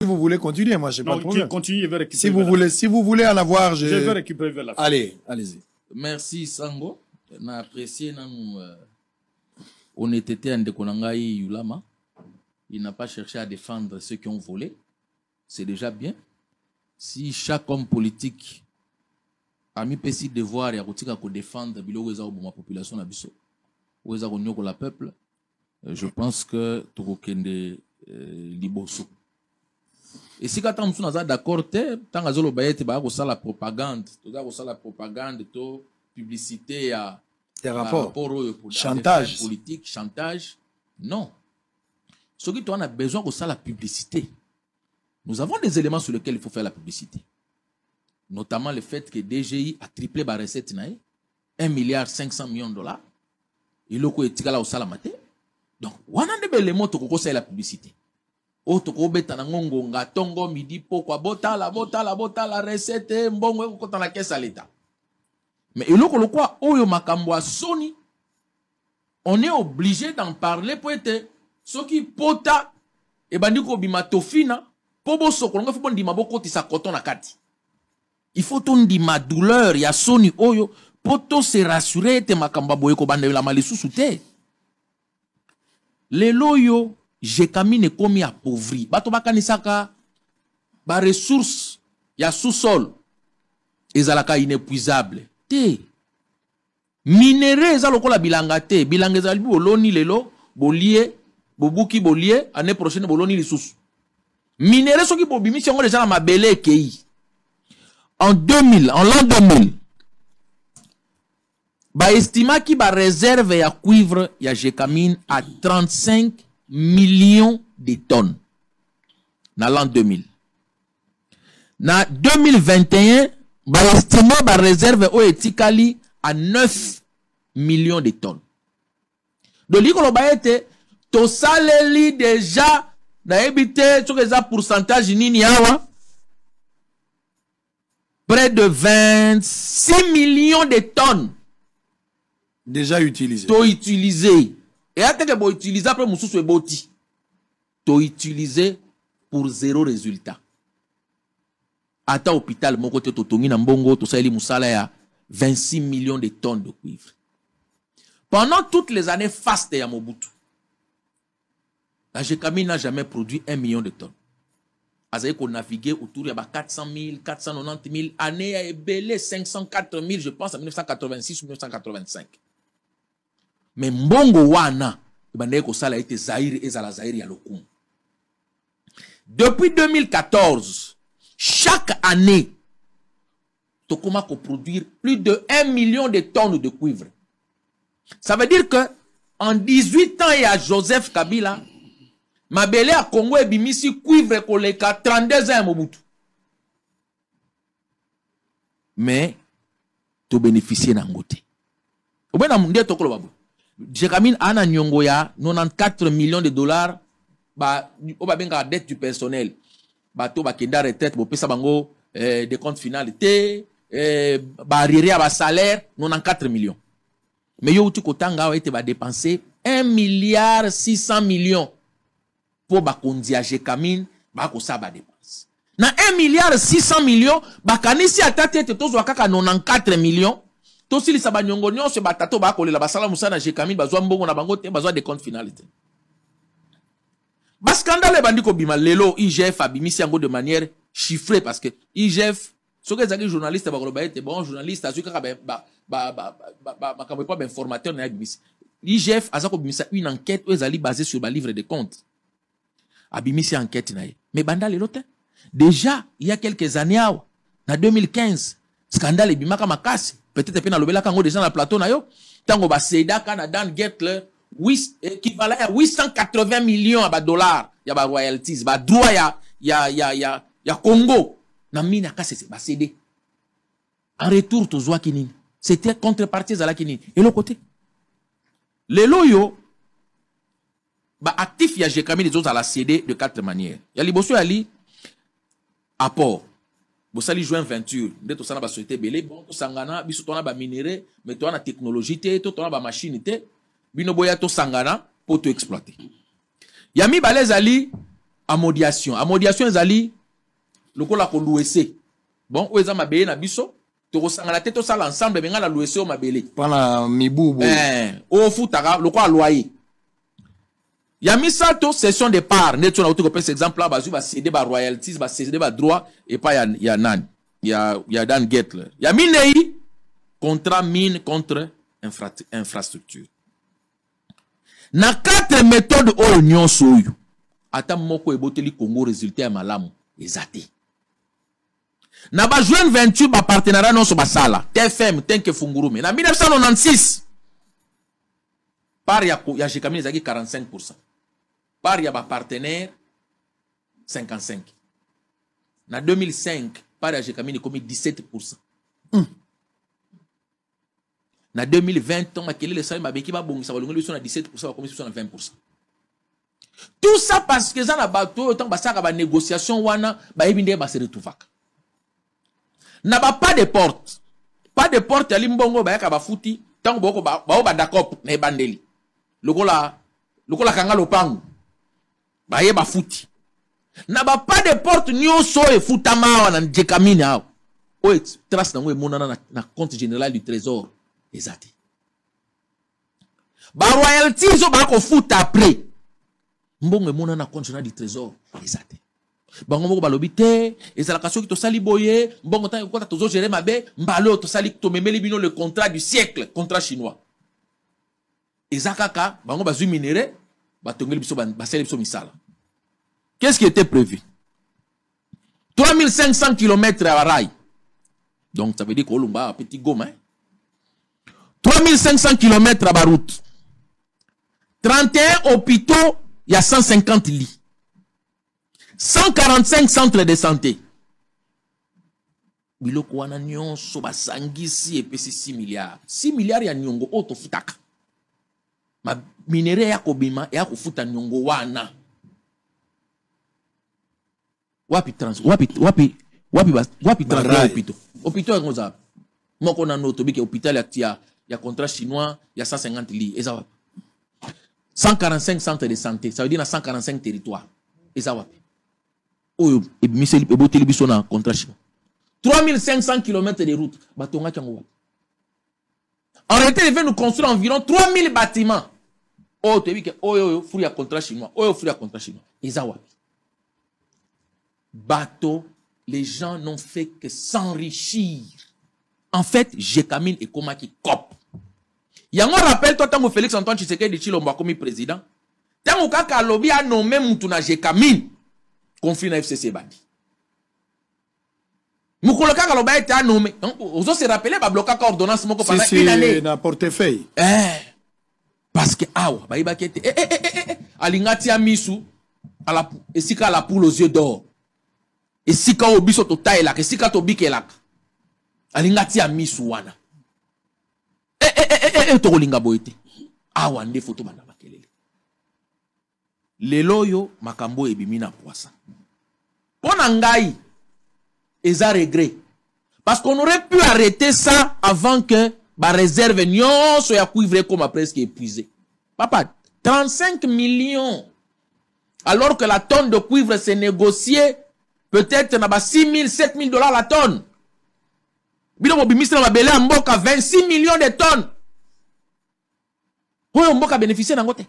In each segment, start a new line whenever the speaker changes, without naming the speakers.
vous voulez continuer, moi, je n'ai pas de problème.
Continue, je vais récupérer.
Si vous voulez en avoir,
je vais récupérer vers la fin.
Allez, allez-y.
Merci, Sango. On a apprécié notre honnêteté en Dekonangaï Yulama. Il n'a pas cherché à défendre ceux qui ont volé. C'est déjà bien. Si chaque homme politique a mis petit devoir et a défendre la population, la peuple, je pense que tout le monde liboso. Et si quand on est d'accord, tant que la propagande, la propagande, la publicité,
rapport, chantage
politique, chantage, non. Ce qui on a besoin de la publicité. Nous avons des éléments sur lesquels il faut faire la publicité. Notamment le fait que DGI a triplé la recette, 1,5 milliard de dollars. Il est là au salamate. Donc, on a des éléments pour faire la publicité. Otoko beta na ngongo ngatongo midi pokwa bota la recette mbongo kota na caisse à l'état. Mais eloko lokwa oyo makambo a soni, on est obligé d'en parler pour être ce qui pota e bandiko bimatofina pobo sokolonga faut ndima boko tisa coton na kati. Il faut ton ndima douleur ya soni oyo poto se rassurer te makambo boye ko banda la malisusu te. Le loyo Jekamine komi appauvri. Bato bakanisaka ba ressources ya sous-sol ezalaka inépuisable. Te. Minéraux ezalokola bilanga te. Bilanga ezali boloni lelo, bolie, bobuki bolie, année prochaine boloni lisusu. Minéraux soki bobimisi yango déjà na mabele ekei. En l'an 2000, ba estima ki ba réserve ya cuivre ya Jekamine à 35 millions de tonnes dans l'an 2000. Dans 2021, ba estima ba réserve o etikali à 9 millions de tonnes. Donc likolo ba ete to saleli déjà na ebité tokeza pourcentage nini awa près de 26 millions de tonnes
déjà utilisé.
To utiliser. Et à que vous utilisez après moussou et boti. To utiliser pour zéro résultat. Ata hôpital mon côté totongi na mbongo to sali musala ya 26 millions de tonnes de cuivre. Pendant toutes les années fastes ya Mobutu, la Jekamine n'a jamais produit 1 million de tonnes. Azaï qu'on naviguait autour de 400 000, 490 000 années à ébélé 504 000, je pense en 1986 ou 1985. Mais mbongo wana bandeko sala été Zaire et Zala Zaire ya lokum. Depuis 2014, chaque année, Tokoma ko produire plus de 1 million de tonnes de cuivre. Ça veut dire que en 18 ans il y a Joseph Kabila, mabele à Congo et bimisi cuivre koleka 32 ans Mobutu. Mais to bénéficier n'angote. Ou bien na tokolo babu. Jekamine ana nyongo ya 94 millions de dollars ba oba benga dette du personnel ba to ba kenda retraite bo pesa bango des comptes finalité ba arriéré ba salaire 94 millions. Mais yo uti kotanga ete ba dépenser 1 milliard 600 millions pour ba kondia Jekamine ba ko sa ba dépense. Na 1 milliard 600 millions ba kanisi atati ete tozo kaka 94 millions. Tout si les sabanyongo se batato ba kolela basala musana Jekamine bazwa mbongo na bango te bazwa des comptes finalité. Ba scandale bandiko bima lelo IGF a bimisi yango de manière chiffrée parce que IGF ce que les journalistes ba koloba ete bon journaliste azu kaka ba pas informateur na bimisi. IGF azako bimisa une enquête ezali basée sur ba livre de comptes. A bimisi enquête na ye. Mais banda lelo te. Déjà il y a quelques années en 2015 scandale bimaka makasi. Peut-être que dans kango déjà na plateau na yo tango ba Seda Canada Getler équivalent à 880 millions de dollars ya ba royalties ba droit ya Congo na mina ka c'est ba cédé en retour to zwa kinini c'était contrepartie za la kinini et l'autre côté les loyo ba actif ya Jekamine les autres à la cédé de 4 manières ya liboso ali apport bosali joint venture ndeto sana ba société belé bon to sangana biso tona ba minéraux mais to na technologie te to tona ba machine te bino boya to sangana pour to exploiter yami balezali amodiation. Amodiation ezali lokola ko louese. Bon, oza mabele na biso, to kosanga la tête ça l'ensemble benga la louese o mabele.
Pana mibubu.
O futaka lokola loyer. Yamisa to session de part, neto na auto par exemple là bazu va céder ba royalties, va céder ba droit et pas ya nan. Ya Dan Getler. Yaminei contrat mine contre infrastructure. Na 4 méthodes o union soyu. Ata moko eboteli Congo résultat ya malamu ezate. Na ba juin 28 ba partenariat non so basala. TFM tenke fungurume. Na 1996 par ya Jekamine ezaki 45%. Par ya ba partenaire 55. Na 2005 par ya Jekamine komi 17%. Na 2020 on a kelele sa mabeki ba bongisa balongoli so na 17% ba komi so na 20%. Tout ça parce que ça na bato autant basaka ba négociation wana ba ebinde ba se retrouvaka. Na ba pas de porte. Pas de porte ali mbongo ba yaka ba futi tango boko ba ba d'accord na ebandeli. Lokola kanga lopangu. Ba ye ba futi. Na ba pas de porte nyonso e futama wana Jekamine awo. O trace na ngwe monana na compte général du trésor. Exact. Ba royalties o ba ko futa après. Mbongo mona na compte général du trésor. Exact. Bango moko balobi te, ezalaka soki to sali boye, mbongo tan ko ta tozo gérer mabe, mbalo to sali to memeli bino le contrat du siècle, contrat chinois. Ezakaka, bango bazui minéré, ba tongeli biso ba sali biso misala. Qu'est-ce qui était prévu? 3500 km à rail. Donc ça veut dire qu'Olumba a petit gomme, hein? 3500 km à la route. 31 hôpitaux, il y a 150 lits. 145 centres de santé. Biloko wana nyonso basangisi epesi 6 milliards. 6 milliards ya nyongo oto futaka. Ma minere ya kobima ya kufuta nyongo wana. Wapi transport hôpitaux. Hôpitaux ya ngoza. Moko na noto bike hôpital ya contrat chinois, il y a 150 lits. 145 centres de santé, ça veut dire 145 territoires. Et ça va. Oh, et monsieur Eboteli biso na contrat chinois. 3500 km de route. Batonga chango. En réalité, ils veulent nous construire environ 3000 bâtiments. Oh, tu dis que fruit à contrat chinois. Oh, fruit à contrat chinois. Et ça va. Bateau, les gens n'ont fait que s'enrichir. En fait, Jekamine et Komaki cop. Yango rappelle toi tant que Félix Antoine Tshisekedi Tshilombo comme président. Tant que Kalobi a nommé Mutuna Jekamine conflit na FCC bandi. Mukoloka Kaloba était nommé. Donc on se rappeler ba bloquer ordonnance moko pendant une année.
C'est na portefeuille.
Parce que awa ba ibakete alingati amisu ala esika la poule aux yeux d'or. Esika obiso to taila, esika to bikelaka. Alingati amisu wana. Tokolinga boite. Awa nde photo bana bakelele. Lelo yo makambo ebimina poisa. Pona ngai eza regret. Parce qu'on aurait pu arrêter ça avant que ba réserve nyonso ya cuivre comme presque épuisé. Papa, 35 millions. Alors que la tonne de cuivre s'est négociée peut-être na 6 000, 7 000 $ la tonne. Bilo bimisa na bele mboka 26 millions de tonnes. Oui, mboka bénéficier d'un côté.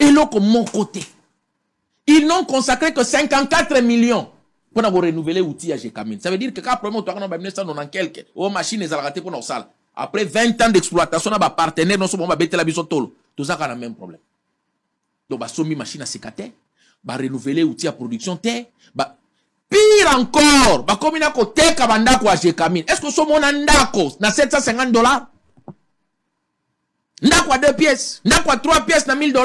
Et l'autre, mon côté. Ils n'ont consacré que 54 millions pour renouveler l'outil à Jekamine. Ça veut dire que quand premier tour, on a mis ça dans quelques, aux machines, les raté pour nos salles. Après 20 ans d'exploitation, on a partenaire, non seulement on va bêter la biso tolo. Tout ça, on a le même problème. Donc, bah, soumis machine à sécater, bah, renouveler l'outil à production, bah, pire encore, bah, comme il a côté kabandako à Jekamine. Est-ce que ce mon andako, na 750 $? Ndako à 2 pièces, ndako à 3 pièces na 1000 $.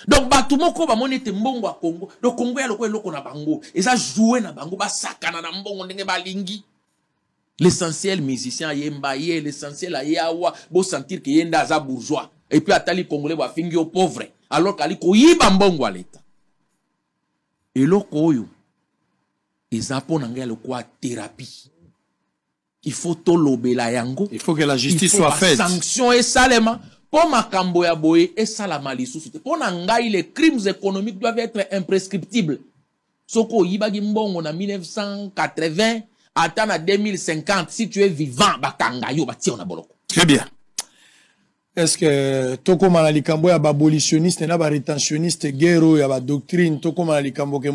Donc batu moko ba monete mbongo à Congo. Donc Congo ya loko na bango. Et ça jouer na bango ba sakana na mbongo ndenge ba lingi. L'essentiel musicien yemba ye, l'essentiel ayawa bo sentir que yenda za bourgeois. Et puis atali congolais ba fingi au pauvre. Alors kali ko yiba mbongo à l'état. Et loko oyo ezapo na ngelo kwa thérapie. Il faut tolobela yango.
Il faut que la justice soit faite.
Sanction et salema. Pour makambo ya boye et ça la malisusu. Pour nangai les crimes économiques doivent être imprescriptibles. Soko yibagi mbongo na 1980 attends à 2050 si tu es vivant bakanga yo bati on a boloko.
Très bien. Est-ce que toko malalikambo ya abolitionniste na ba rétentionniste guerre ya ba doctrine toko malalikambo ke